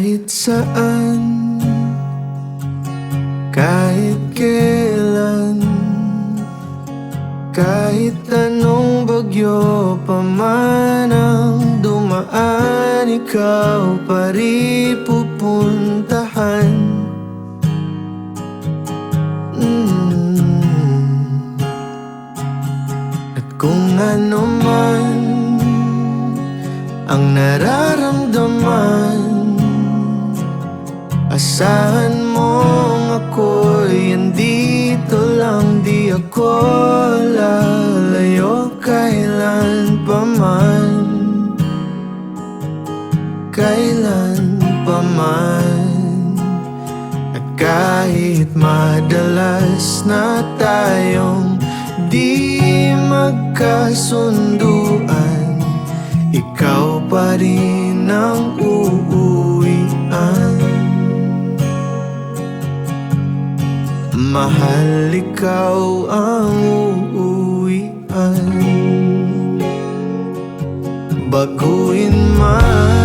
Kahit saan, kahit kailan, kahit anong bagyo pa man ang dumaan, ikaw pa rin pupuntahan. At kung ano man ang nararamdaman, asahan mong ako'y andito lang. Di ako lalayo kailan pa man, kailan pa man. At kahit madalas na tayong di magkasunduan, ikaw pa rin ang uuwian. Mahal, ikaw ang uuwian. Baguhin man